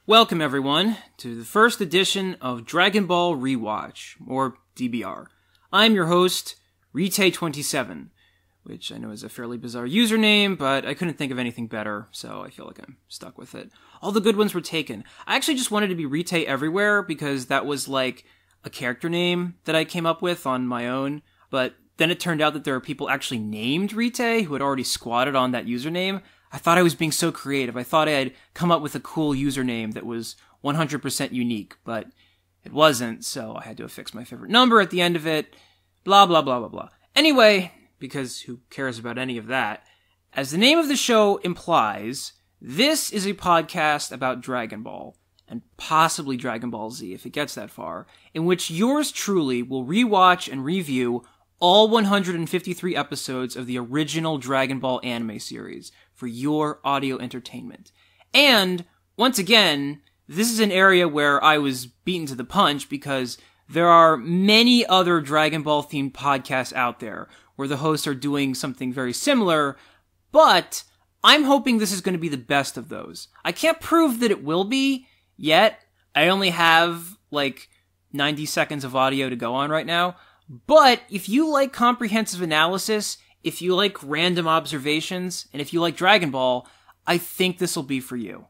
Welcome everyone to the first edition of Dragon Ball Rewatch, or DBR. I'm your host, Rite27, which I know is a fairly bizarre username, but I couldn't think of anything better, so I feel like I'm stuck with it. All the good ones were taken. I actually just wanted to be Rite everywhere because that was like a character name that I came up with on my own, but then it turned out that there are people actually named Rite who had already squatted on that username. I thought I was being so creative. I thought I had come up with a cool username that was 100% unique, but it wasn't, so I had to affix my favorite number at the end of it. Blah, blah, blah, blah, blah. Anyway, because who cares about any of that? As the name of the show implies, this is a podcast about Dragon Ball, and possibly Dragon Ball Z if it gets that far, in which yours truly will rewatch and review all 153 episodes of the original Dragon Ball anime series for your audio entertainment. And, once again, this is an area where I was beaten to the punch because there are many other Dragon Ball themed podcasts out there where the hosts are doing something very similar, but I'm hoping this is going to be the best of those. I can't prove that it will be yet. I only have like 90 seconds of audio to go on right now. But if you like comprehensive analysis, if you like random observations, and if you like Dragon Ball, I think this will be for you.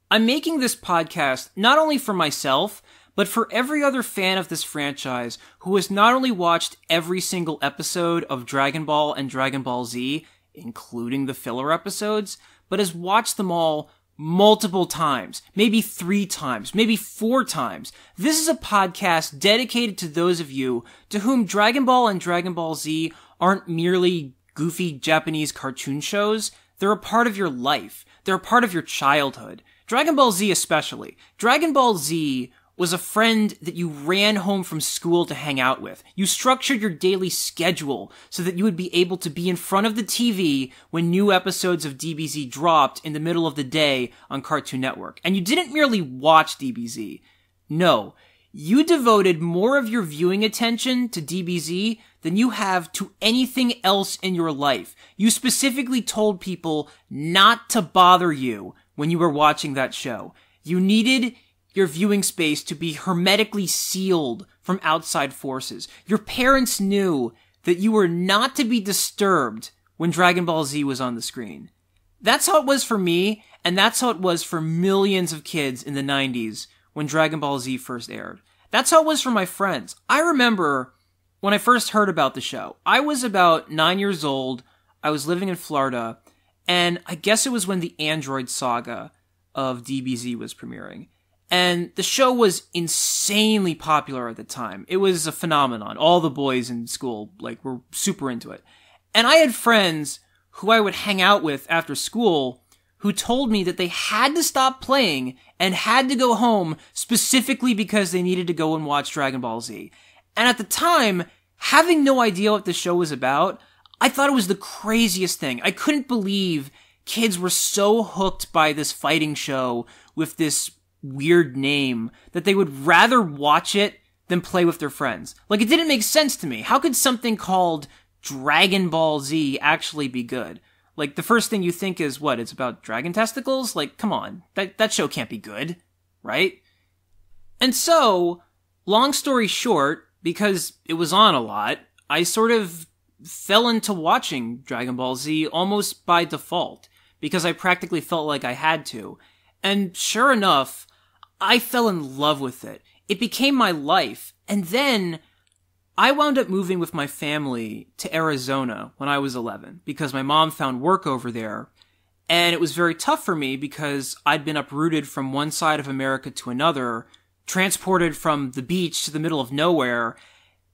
I'm making this podcast not only for myself, but for every other fan of this franchise who has not only watched every single episode of Dragon Ball and Dragon Ball Z, including the filler episodes, but has watched them all multiple times, maybe 3 times, maybe 4 times. This is a podcast dedicated to those of you to whom Dragon Ball and Dragon Ball Z aren't merely goofy Japanese cartoon shows. They're a part of your life. They're a part of your childhood. Dragon Ball Z especially. Dragon Ball Z was a friend that you ran home from school to hang out with. You structured your daily schedule so that you would be able to be in front of the TV when new episodes of DBZ dropped in the middle of the day on Cartoon Network. And you didn't merely watch DBZ. No, you devoted more of your viewing attention to DBZ than you have to anything else in your life. You specifically told people not to bother you when you were watching that show. You needed your viewing space to be hermetically sealed from outside forces. Your parents knew that you were not to be disturbed when Dragon Ball Z was on the screen. That's how it was for me, and that's how it was for millions of kids in the 90s when Dragon Ball Z first aired. That's how it was for my friends. I remember when I first heard about the show. I was about 9 years old, I was living in Florida, and I guess it was when the Android saga of DBZ was premiering. And the show was insanely popular at the time. It was a phenomenon. All the boys in school, were super into it. And I had friends who I would hang out with after school who told me that they had to stop playing and had to go home specifically because they needed to go and watch Dragon Ball Z. And at the time, having no idea what the show was about, I thought it was the craziest thing. I couldn't believe kids were so hooked by this fighting show with this weird name that they would rather watch it than play with their friends. It didn't make sense to me. How could something called Dragon Ball Z actually be good? The first thing you think is, what, it's about dragon testicles? Come on. That show can't be good, right? And so, long story short, because it was on a lot, I sort of fell into watching Dragon Ball Z almost by default, because I practically felt like I had to. And sure enough, I fell in love with it. It became my life. And then I wound up moving with my family to Arizona when I was 11 because my mom found work over there. And it was very tough for me because I'd been uprooted from one side of America to another, transported from the beach to the middle of nowhere.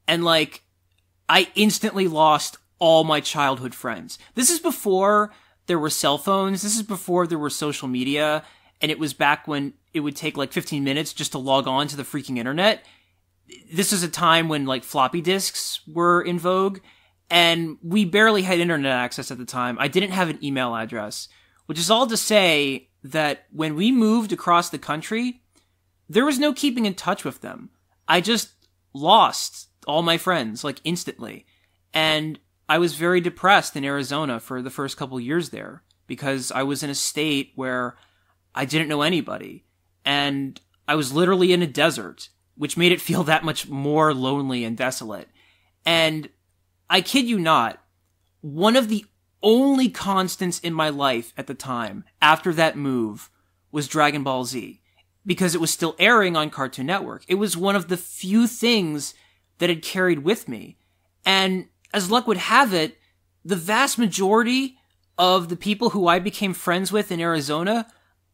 And I instantly lost all my childhood friends. This is before there were cell phones. This is before there were social media. And it was back when it would take 15 minutes just to log on to the freaking internet. This is a time when floppy disks were in vogue, and we barely had internet access at the time. I didn't have an email address, which is all to say that when we moved across the country, there was no keeping in touch with them. I just lost all my friends, instantly. And I was very depressed in Arizona for the first couple years there, because I was in a state where I didn't know anybody. and I was literally in a desert, which made it feel that much more lonely and desolate. And I kid you not, one of the only constants in my life at the time, after that move, was Dragon Ball Z, because it was still airing on Cartoon Network. It was one of the few things that had carried with me. And as luck would have it, the vast majority of the people who I became friends with in Arizona,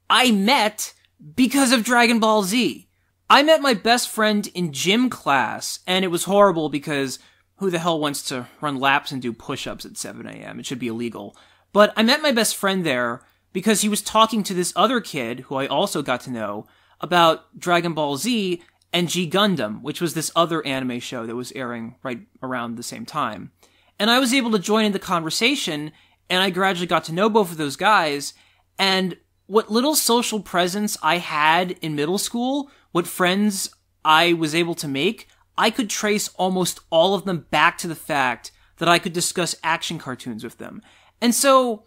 I met because of Dragon Ball Z. I met my best friend in gym class, and it was horrible because who the hell wants to run laps and do push-ups at 7 a.m.? It should be illegal. But I met my best friend there because he was talking to this other kid, who I also got to know, about Dragon Ball Z and G Gundam, which was this other anime show that was airing right around the same time. And I was able to join in the conversation, and I gradually got to know both of those guys, and what little social presence I had in middle school, what friends I was able to make, I could trace almost all of them back to the fact that I could discuss action cartoons with them. And so,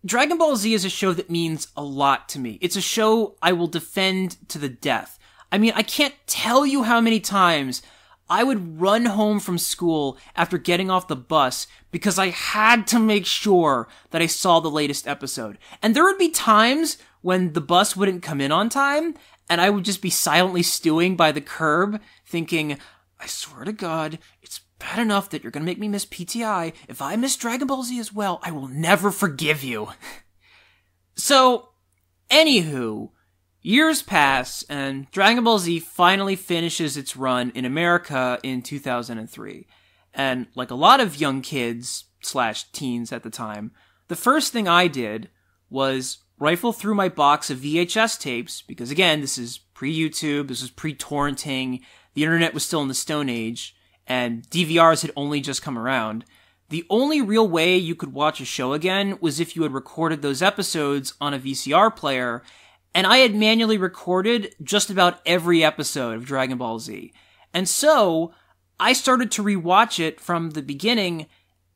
Dragon Ball Z is a show that means a lot to me. It's a show I will defend to the death. I mean, I can't tell you how many times I would run home from school after getting off the bus because I had to make sure that I saw the latest episode. And there would be times when the bus wouldn't come in on time, and I would just be silently stewing by the curb, thinking, I swear to God, it's bad enough that you're gonna make me miss PTI. If I miss Dragon Ball Z as well, I will never forgive you. So, anywho, years pass, and Dragon Ball Z finally finishes its run in America in 2003. And like a lot of young kids / teens at the time, the first thing I did was rifle through my box of VHS tapes, because again, this is pre-YouTube, this was pre-torrenting, the internet was still in the Stone Age, and DVRs had only just come around. The only real way you could watch a show again was if you had recorded those episodes on a VCR player, and I had manually recorded just about every episode of Dragon Ball Z. And so, I started to rewatch it from the beginning,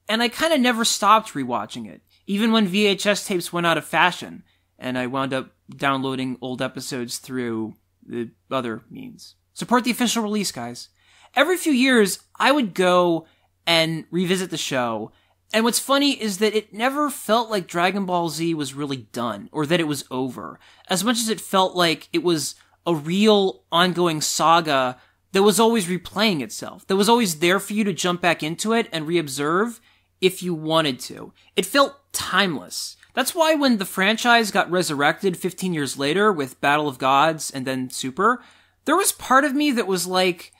and I kind of never stopped rewatching it, even when VHS tapes went out of fashion, and I wound up downloading old episodes through the other means. Support the official release, guys. Every few years, I would go and revisit the show, and what's funny is that it never felt like Dragon Ball Z was really done, or that it was over, as much as it felt like it was a real ongoing saga that was always replaying itself, that was always there for you to jump back into it and reobserve if you wanted to. It felt timeless. That's why when the franchise got resurrected 15 years later with Battle of Gods and then Super, there was part of me that was like,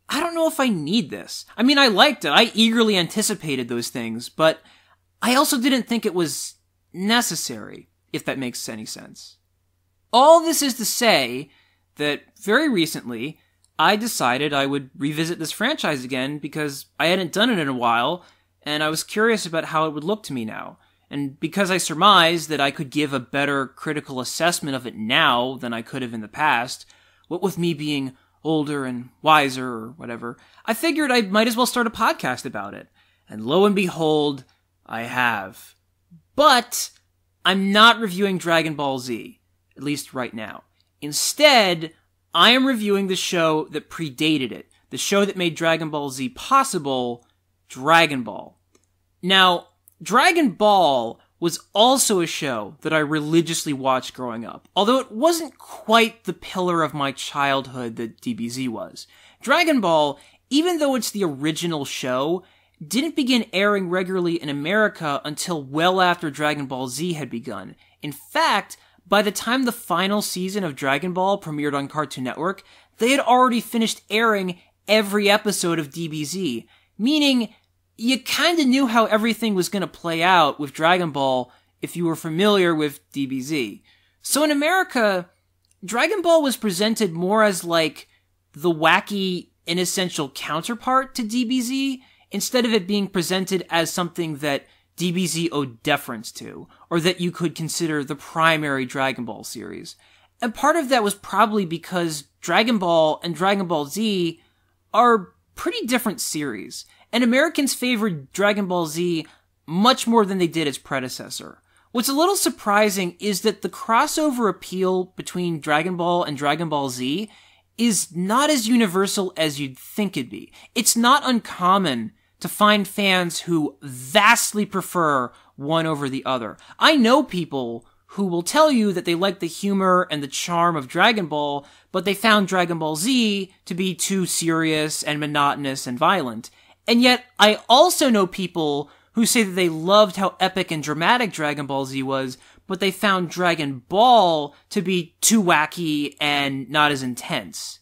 I don't know if I need this. I mean, I liked it. I eagerly anticipated those things, but I also didn't think it was necessary, if that makes any sense. All this is to say that very recently, I decided I would revisit this franchise again because I hadn't done it in a while, and I was curious about how it would look to me now. And because I surmised that I could give a better critical assessment of it now than I could have in the past, what with me being older and wiser or whatever, I figured I might as well start a podcast about it. And lo and behold, I have. But I'm not reviewing Dragon Ball Z, at least right now. Instead, I am reviewing the show that predated it, the show that made Dragon Ball Z possible, Dragon Ball. Now, Dragon Ball was also a show that I religiously watched growing up, although it wasn't quite the pillar of my childhood that DBZ was. Dragon Ball, even though it's the original show, didn't begin airing regularly in America until well after Dragon Ball Z had begun. In fact, by the time the final season of Dragon Ball premiered on Cartoon Network, they had already finished airing every episode of DBZ, meaning you kinda knew how everything was gonna play out with Dragon Ball if you were familiar with DBZ. So in America, Dragon Ball was presented more as like the wacky, inessential counterpart to DBZ, instead of it being presented as something that DBZ owed deference to, or that you could consider the primary Dragon Ball series. And part of that was probably because Dragon Ball and Dragon Ball Z are pretty different series, and Americans favored Dragon Ball Z much more than they did its predecessor. What's a little surprising is that the crossover appeal between Dragon Ball and Dragon Ball Z is not as universal as you'd think it'd be. It's not uncommon to find fans who vastly prefer one over the other. I know people who will tell you that they like the humor and the charm of Dragon Ball, but they found Dragon Ball Z to be too serious and monotonous and violent. And yet, I also know people who say that they loved how epic and dramatic Dragon Ball Z was, but they found Dragon Ball to be too wacky and not as intense.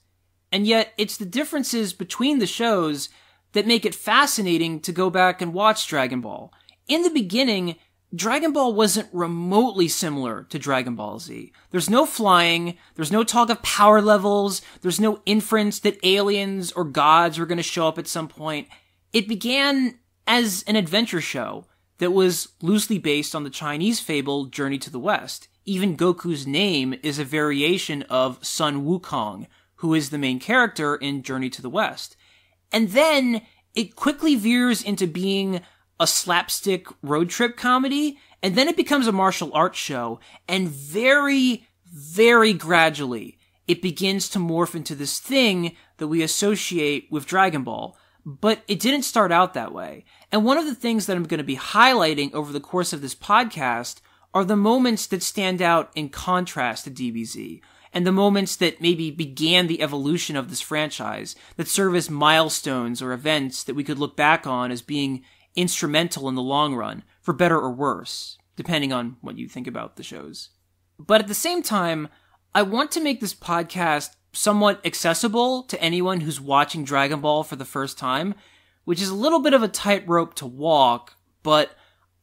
And yet, it's the differences between the shows that make it fascinating to go back and watch Dragon Ball. In the beginning, Dragon Ball wasn't remotely similar to Dragon Ball Z. There's no flying, there's no talk of power levels, there's no inference that aliens or gods were going to show up at some point. It began as an adventure show that was loosely based on the Chinese fable Journey to the West. Even Goku's name is a variation of Sun Wukong, who is the main character in Journey to the West. And then it quickly veers into being a slapstick road trip comedy, and then it becomes a martial arts show, and very, very gradually, it begins to morph into this thing that we associate with Dragon Ball. But it didn't start out that way. And one of the things that I'm going to be highlighting over the course of this podcast are the moments that stand out in contrast to DBZ, and the moments that maybe began the evolution of this franchise, that serve as milestones or events that we could look back on as being instrumental in the long run, for better or worse, depending on what you think about the shows. But at the same time, I want to make this podcast somewhat accessible to anyone who's watching Dragon Ball for the first time, which is a little bit of a tightrope to walk, but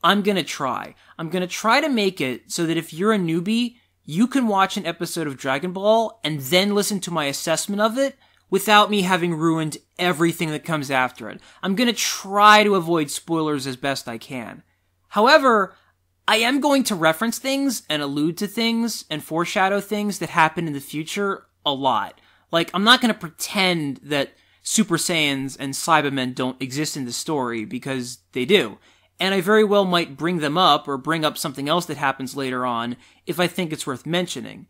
I'm gonna try. I'm gonna try to make it so that if you're a newbie, you can watch an episode of Dragon Ball and then listen to my assessment of it without me having ruined everything that comes after it. I'm gonna try to avoid spoilers as best I can. However, I am going to reference things and allude to things and foreshadow things that happen in the future a lot. Like, I'm not gonna pretend that Super Saiyans and Cybermen don't exist in the story, because they do. And I very well might bring them up, or bring up something else that happens later on, if I think it's worth mentioning.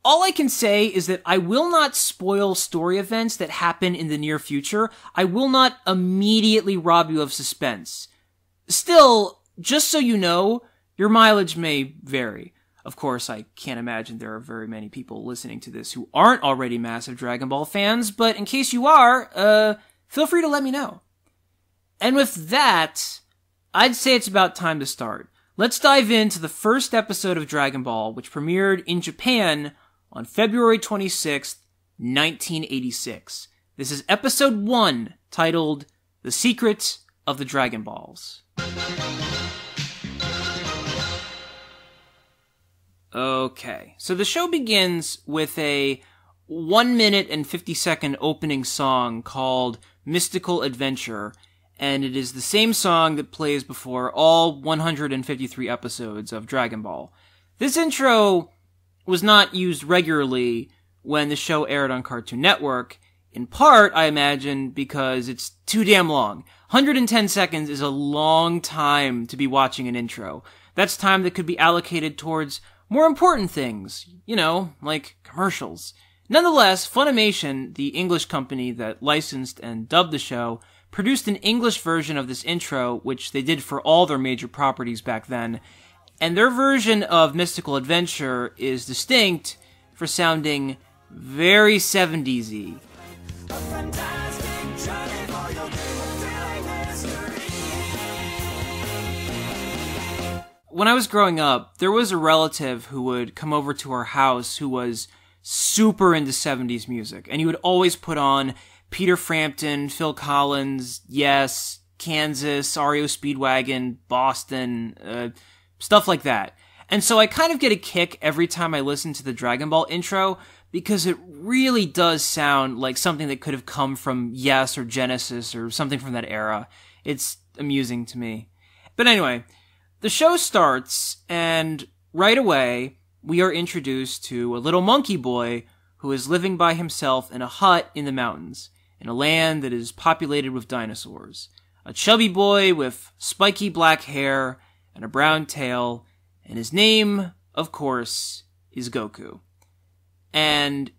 All I can say is that I will not spoil story events that happen in the near future. I will not immediately rob you of suspense. Still, just so you know, your mileage may vary. Of course, I can't imagine there are very many people listening to this who aren't already massive Dragon Ball fans, but in case you are, feel free to let me know. And with that, I'd say it's about time to start. Let's dive into the first episode of Dragon Ball, which premiered in Japan on February 26th, 1986. This is episode 1, titled The Secret of the Dragon Balls. Okay, so the show begins with a 1 minute and 50-second opening song called Mystical Adventure, and it is the same song that plays before all 153 episodes of Dragon Ball. This intro was not used regularly when the show aired on Cartoon Network, in part, I imagine, because it's too damn long. 110 seconds is a long time to be watching an intro. That's time that could be allocated towards more important things, you know, like commercials. Nonetheless, Funimation, the English company that licensed and dubbed the show, produced an English version of this intro, which they did for all their major properties back then, and their version of Mystical Adventure is distinct for sounding very 70s-y. When I was growing up, there was a relative who would come over to our house who was super into 70s music, and he would always put on Peter Frampton, Phil Collins, Yes, Kansas, REO Speedwagon, Boston, stuff like that. And so I kind of get a kick every time I listen to the Dragon Ball intro, because it really does sound like something that could have come from Yes or Genesis or something from that era. It's amusing to me. But anyway, the show starts, and right away, we are introduced to a little monkey boy who is living by himself in a hut in the mountains, in a land that is populated with dinosaurs. A chubby boy with spiky black hair and a brown tail, And his name, of course, is Goku. And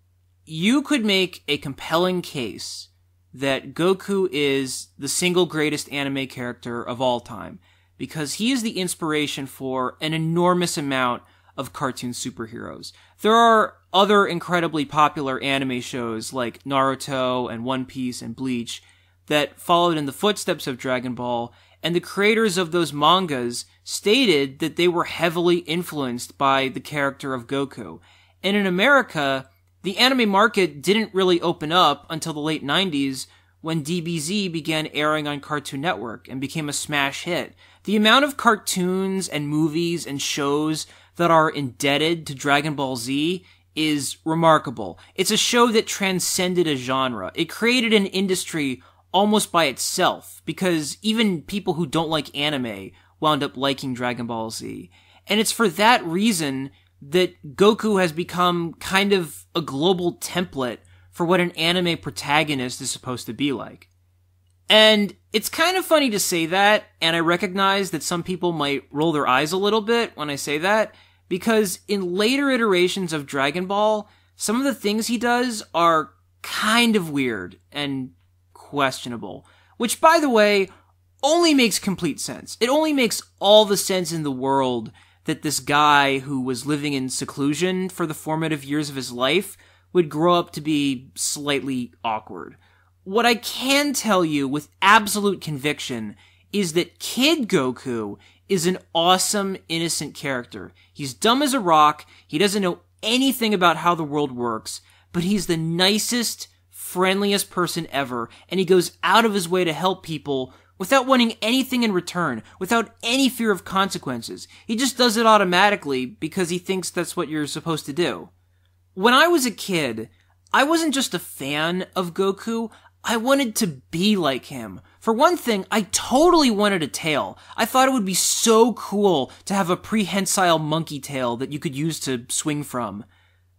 you could make a compelling case that Goku is the single greatest anime character of all time, because he is the inspiration for an enormous amount of cartoon superheroes. There are other incredibly popular anime shows like Naruto and One Piece and Bleach that followed in the footsteps of Dragon Ball, and the creators of those mangas stated that they were heavily influenced by the character of Goku. And in America, the anime market didn't really open up until the late 90s when DBZ began airing on Cartoon Network and became a smash hit. The amount of cartoons and movies and shows that are indebted to Dragon Ball Z is remarkable. It's a show that transcended a genre. It created an industry almost by itself, because even people who don't like anime wound up liking Dragon Ball Z. And it's for that reason that Goku has become kind of a global template for what an anime protagonist is supposed to be like. And it's kind of funny to say that, and I recognize that some people might roll their eyes a little bit when I say that, because in later iterations of Dragon Ball, some of the things he does are kind of weird and questionable. Which, by the way, only makes complete sense. It only makes all the sense in the world that this guy who was living in seclusion for the formative years of his life would grow up to be slightly awkward. What I can tell you with absolute conviction is that Kid Goku is an awesome, innocent character. He's dumb as a rock, he doesn't know anything about how the world works, but he's the nicest, friendliest person ever, and he goes out of his way to help people without wanting anything in return, without any fear of consequences. He just does it automatically because he thinks that's what you're supposed to do. When I was a kid, I wasn't just a fan of Goku, I wanted to be like him. For one thing, I totally wanted a tail. I thought it would be so cool to have a prehensile monkey tail that you could use to swing from.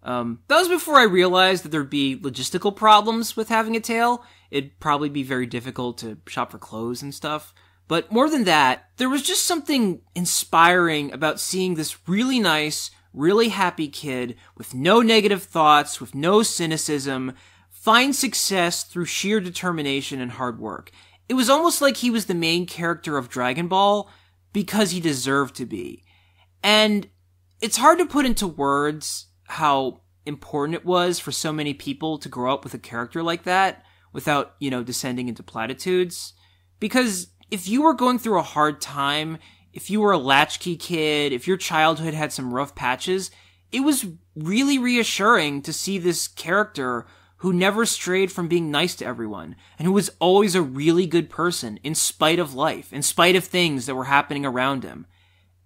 That was before I realized that there'd be logistical problems with having a tail. It'd probably be very difficult to shop for clothes and stuff. But more than that, there was just something inspiring about seeing this really nice, really happy kid with no negative thoughts, with no cynicism, find success through sheer determination and hard work. It was almost like he was the main character of Dragon Ball because he deserved to be. And it's hard to put into words how important it was for so many people to grow up with a character like that without, descending into platitudes. Because if you were going through a hard time, if you were a latchkey kid, if your childhood had some rough patches, it was really reassuring to see this character who never strayed from being nice to everyone, and who was always a really good person in spite of life, in spite of things that were happening around him.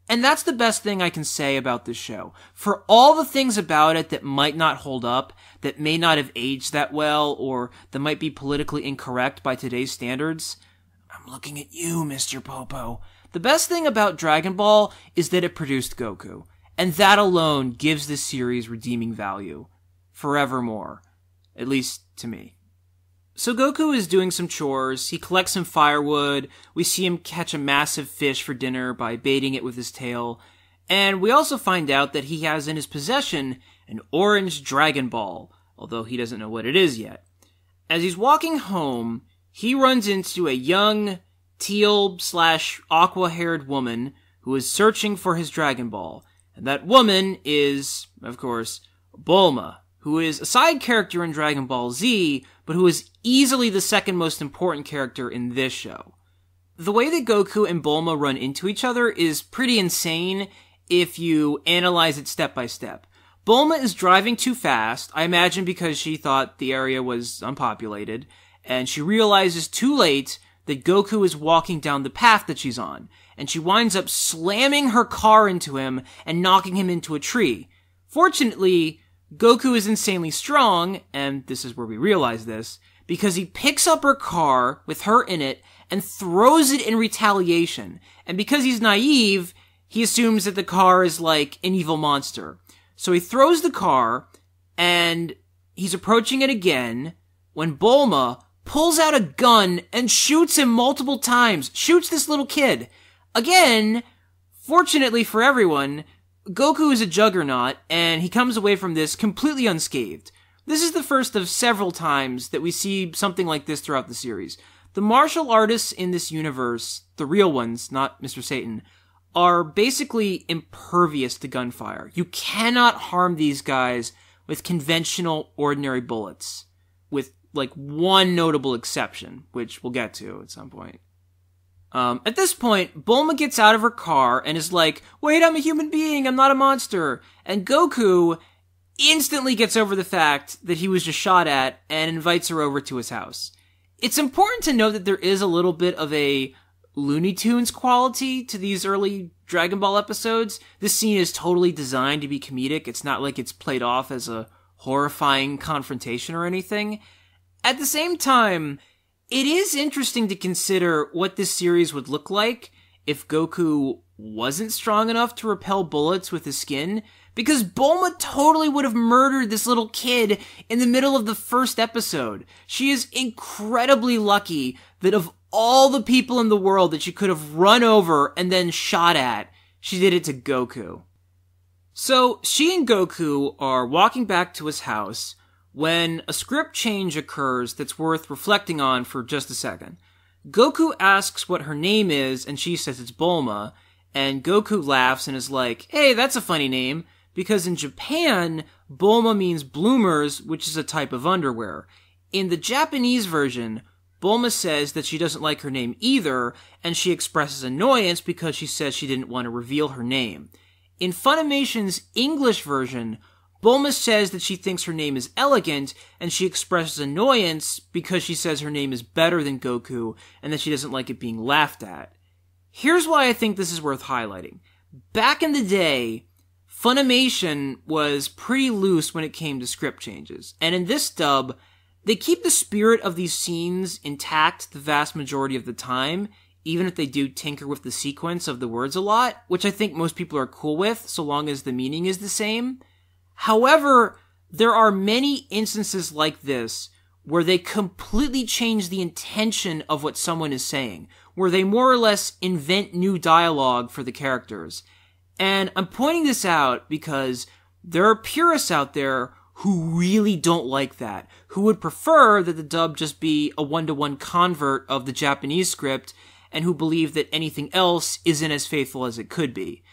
And that's the best thing I can say about this show. For all the things about it that might not hold up, that may not have aged that well, or that might be politically incorrect by today's standards, I'm looking at you, Mr. Popo. The best thing about Dragon Ball is that it produced Goku, and that alone gives this series redeeming value. Forevermore. At least to me. So Goku is doing some chores, he collects some firewood, we see him catch a massive fish for dinner by baiting it with his tail, and we also find out that he has in his possession an orange Dragon Ball, although he doesn't know what it is yet. As he's walking home, he runs into a young, teal/aqua-haired woman who is searching for his Dragon Ball, and that woman is, of course, Bulma, who is a side character in Dragon Ball Z, but who is easily the second most important character in this show. The way that Goku and Bulma run into each other is pretty insane if you analyze it step by step. Bulma is driving too fast, I imagine because she thought the area was unpopulated, and she realizes too late that Goku is walking down the path that she's on, and she winds up slamming her car into him and knocking him into a tree. Fortunately, Goku is insanely strong, and this is where we realize this, because he picks up her car with her in it and throws it in retaliation. And because he's naive, he assumes that the car is like an evil monster. So he throws the car, and he's approaching it again, when Bulma pulls out a gun and shoots him multiple times, shoots this little kid. Again, fortunately for everyone, Goku is a juggernaut, and he comes away from this completely unscathed. This is the first of several times that we see something like this throughout the series. The martial artists in this universe, the real ones, not Mr. Satan, are basically impervious to gunfire. You cannot harm these guys with conventional, ordinary bullets, with, like, one notable exception, which we'll get to at some point. At this point, Bulma gets out of her car and is like, wait, I'm a human being, I'm not a monster. And Goku instantly gets over the fact that he was just shot at and invites her over to his house. It's important to note that there is a little bit of a Looney Tunes quality to these early Dragon Ball episodes. This scene is totally designed to be comedic. It's not like it's played off as a horrifying confrontation or anything. At the same time, it is interesting to consider what this series would look like if Goku wasn't strong enough to repel bullets with his skin, because Bulma totally would have murdered this little kid in the middle of the first episode. She is incredibly lucky that of all the people in the world that she could have run over and then shot at, she did it to Goku. So, she and Goku are walking back to his house when a script change occurs that's worth reflecting on for just a second. Goku asks what her name is, and she says it's Bulma, and Goku laughs and is like, hey, that's a funny name, because in Japan, Bulma means bloomers, which is a type of underwear. In the Japanese version, Bulma says that she doesn't like her name either, and she expresses annoyance because she says she didn't want to reveal her name. In Funimation's English version, Bulma says that she thinks her name is elegant, and she expresses annoyance because she says her name is better than Goku, and that she doesn't like it being laughed at. Here's why I think this is worth highlighting. Back in the day, Funimation was pretty loose when it came to script changes, and in this dub, they keep the spirit of these scenes intact the vast majority of the time, even if they do tinker with the sequence of the words a lot, which I think most people are cool with, so long as the meaning is the same. However, there are many instances like this where they completely change the intention of what someone is saying, where they more or less invent new dialogue for the characters. And I'm pointing this out because there are purists out there who really don't like that, who would prefer that the dub just be a one-to-one convert of the Japanese script, and who believe that anything else isn't as faithful as it could be.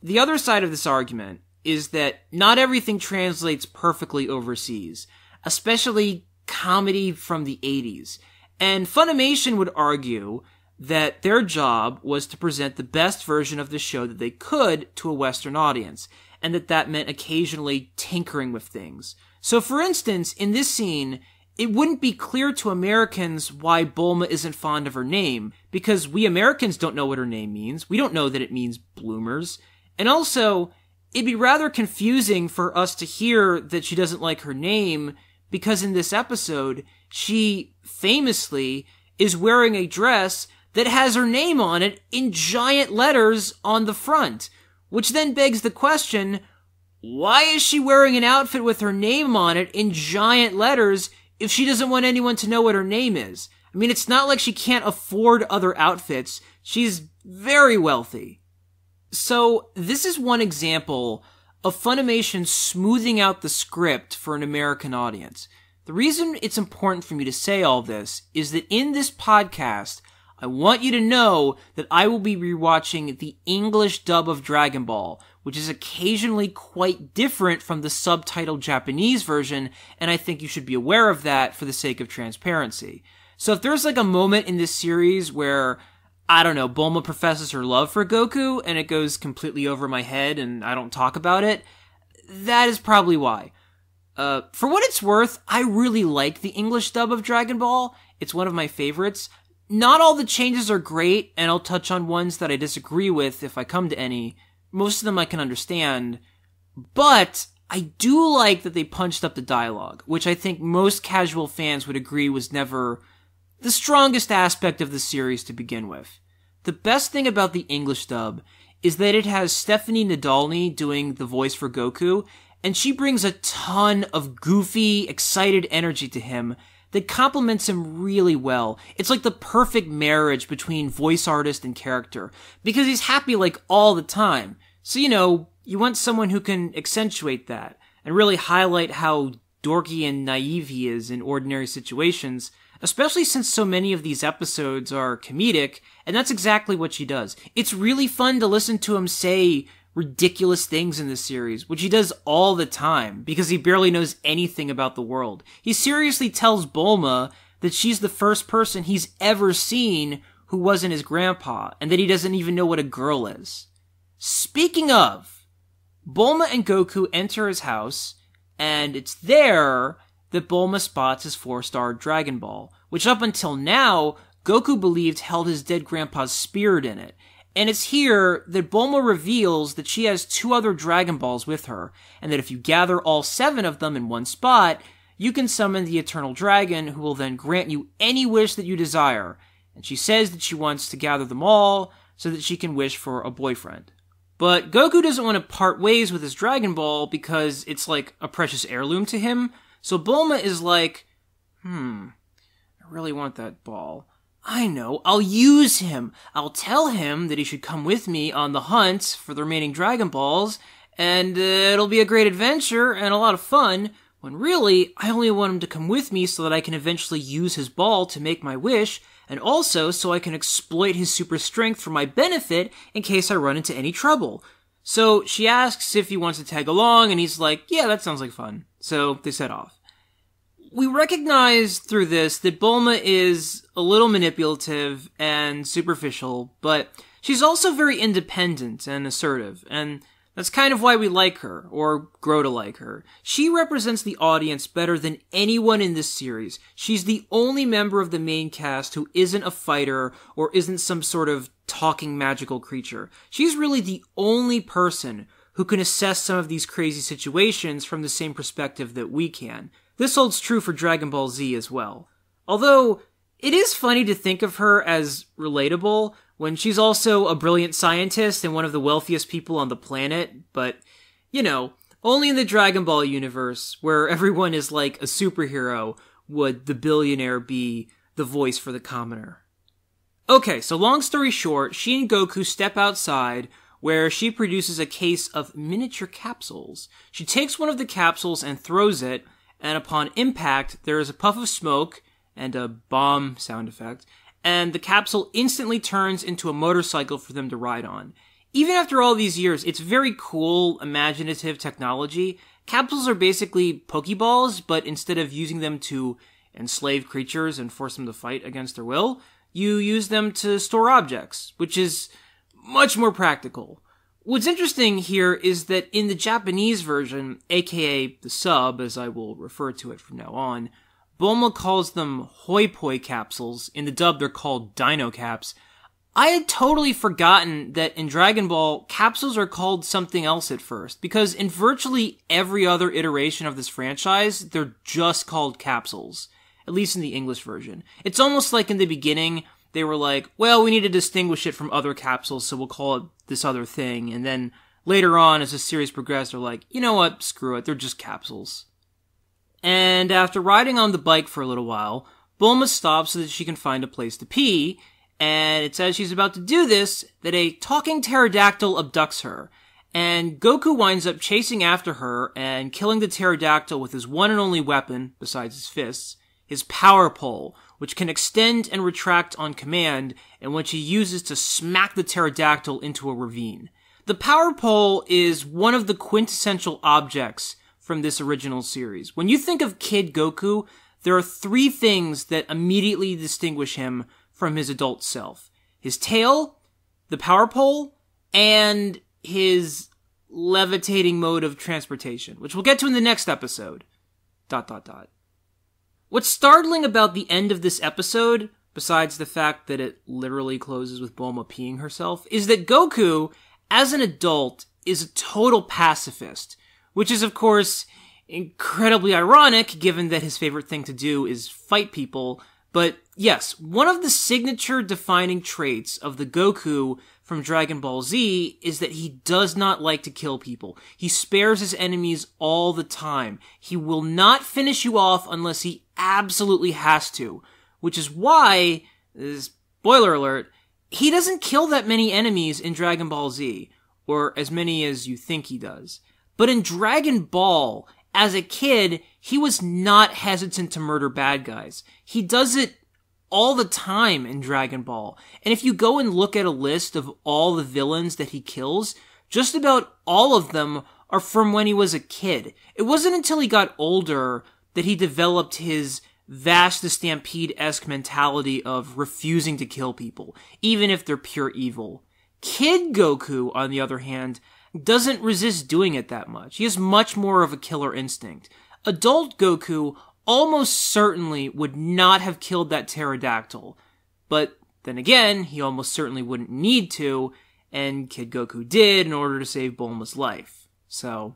The other side of this argument is that not everything translates perfectly overseas, especially comedy from the 80s. And Funimation would argue that their job was to present the best version of the show that they could to a Western audience, and that meant occasionally tinkering with things. So for instance, in this scene, it wouldn't be clear to Americans why Bulma isn't fond of her name, because we Americans don't know what her name means. We don't know that it means bloomers. And also, it'd be rather confusing for us to hear that she doesn't like her name, because in this episode, she famously is wearing a dress that has her name on it in giant letters on the front. Which then begs the question, why is she wearing an outfit with her name on it in giant letters if she doesn't want anyone to know what her name is? I mean, it's not like she can't afford other outfits. She's very wealthy. So, this is one example of Funimation smoothing out the script for an American audience. The reason it's important for me to say all this is that in this podcast, I want you to know that I will be rewatching the English dub of Dragon Ball, which is occasionally quite different from the subtitled Japanese version, and I think you should be aware of that for the sake of transparency. So if there's like a moment in this series where, I don't know, Bulma professes her love for Goku, and it goes completely over my head and I don't talk about it, that is probably why. For what it's worth, I really like the English dub of Dragon Ball. It's one of my favorites. Not all the changes are great, and I'll touch on ones that I disagree with if I come to any. Most of them I can understand, but I do like that they punched up the dialogue, which I think most casual fans would agree was never the strongest aspect of the series to begin with. The best thing about the English dub is that it has Stephanie Nadolny doing the voice for Goku, and she brings a ton of goofy, excited energy to him that complements him really well. It's like the perfect marriage between voice artist and character, because he's happy like all the time. So, you know, you want someone who can accentuate that and really highlight how dorky and naive he is in ordinary situations, especially since so many of these episodes are comedic, and that's exactly what she does. It's really fun to listen to him say ridiculous things in this series, which he does all the time, because he barely knows anything about the world. He seriously tells Bulma that she's the first person he's ever seen who wasn't his grandpa, and that he doesn't even know what a girl is. Speaking of, Bulma and Goku enter his house, and it's there that Bulma spots his 4-star Dragon Ball, which up until now, Goku believed held his dead grandpa's spirit in it. And it's here that Bulma reveals that she has 2 other Dragon Balls with her, and that if you gather all 7 of them in one spot, you can summon the Eternal Dragon, who will then grant you any wish that you desire. And she says that she wants to gather them all so that she can wish for a boyfriend. But Goku doesn't want to part ways with his Dragon Ball because it's like a precious heirloom to him. So Bulma is like, I really want that ball. I know, I'll use him. I'll tell him that he should come with me on the hunt for the remaining Dragon Balls, and it'll be a great adventure and a lot of fun, when really, I only want him to come with me so that I can eventually use his ball to make my wish, and also so I can exploit his super strength for my benefit in case I run into any trouble. So she asks if he wants to tag along, and he's like, yeah, that sounds like fun. So they set off. We recognize through this that Bulma is a little manipulative and superficial, but she's also very independent and assertive, and that's kind of why we like her, or grow to like her. She represents the audience better than anyone in this series. She's the only member of the main cast who isn't a fighter or isn't some sort of talking magical creature. She's really the only person who can assess some of these crazy situations from the same perspective that we can. This holds true for Dragon Ball Z as well. Although, it is funny to think of her as relatable when she's also a brilliant scientist and one of the wealthiest people on the planet, but, you know, only in the Dragon Ball universe, where everyone is like a superhero, would the billionaire be the voice for the commoner. Okay, so long story short, she and Goku step outside, where she produces a case of miniature capsules. She takes one of the capsules and throws it, and upon impact, there is a puff of smoke and a bomb sound effect, and the capsule instantly turns into a motorcycle for them to ride on. Even after all these years, it's very cool, imaginative technology. Capsules are basically Pokeballs, but instead of using them to enslave creatures and force them to fight against their will, you use them to store objects, which is much more practical. What's interesting here is that in the Japanese version, aka the sub, as I will refer to it from now on, Bulma calls them hoi poi capsules. In the dub, they're called Dino Caps. I had totally forgotten that in Dragon Ball, capsules are called something else at first, because in virtually every other iteration of this franchise, they're just called capsules, at least in the English version. It's almost like in the beginning, they were like, well, we need to distinguish it from other capsules, so we'll call it this other thing. And then later on, as the series progressed, they're like, you know what, screw it, they're just capsules. And after riding on the bike for a little while, Bulma stops so that she can find a place to pee, and it's as she's about to do this that a talking pterodactyl abducts her. And Goku winds up chasing after her and killing the pterodactyl with his one and only weapon, besides his fists, his power pole, which can extend and retract on command, and which he uses to smack the pterodactyl into a ravine. The power pole is one of the quintessential objects from this original series. When you think of Kid Goku, there are 3 things that immediately distinguish him from his adult self. His tail, the power pole, and his levitating mode of transportation, which we'll get to in the next episode. ... What's startling about the end of this episode, besides the fact that it literally closes with Bulma peeing herself, is that Goku, as an adult, is a total pacifist, which is, of course, incredibly ironic, given that his favorite thing to do is fight people. But yes, one of the signature defining traits of the Goku from Dragon Ball Z is that he does not like to kill people. He spares his enemies all the time. He will not finish you off unless he absolutely has to, which is why, spoiler alert, he doesn't kill that many enemies in Dragon Ball Z. or as many as you think he does. But in Dragon Ball, as a kid, he was not hesitant to murder bad guys. He does it all the time in Dragon Ball. And if you go and look at a list of all the villains that he kills, just about all of them are from when he was a kid. It wasn't until he got older that he developed his Vash the Stampede-esque mentality of refusing to kill people, even if they're pure evil. Kid Goku, on the other hand, doesn't resist doing it that much. He has much more of a killer instinct. Adult Goku almost certainly would not have killed that pterodactyl. But then again, he almost certainly wouldn't need to, and Kid Goku did in order to save Bulma's life. So,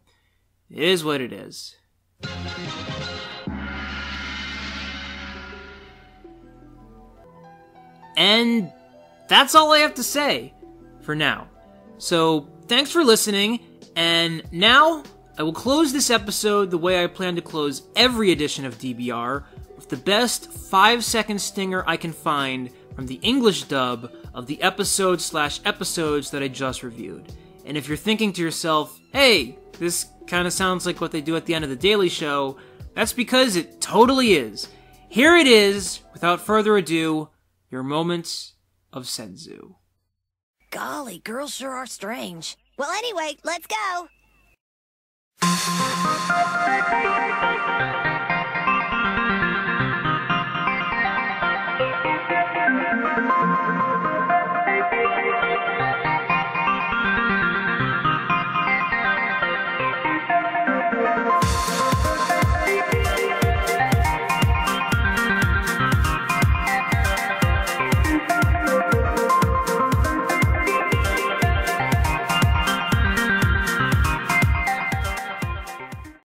it is what it is. And that's all I have to say for now. So, thanks for listening, and now I will close this episode the way I plan to close every edition of DBR, with the best 5-second stinger I can find from the English dub of the episodes that I just reviewed. And if you're thinking to yourself, hey, this kind of sounds like what they do at the end of The Daily Show, that's because it totally is. Here it is, without further ado, your moments of Senzu. Golly, girls sure are strange. Well, anyway, let's go.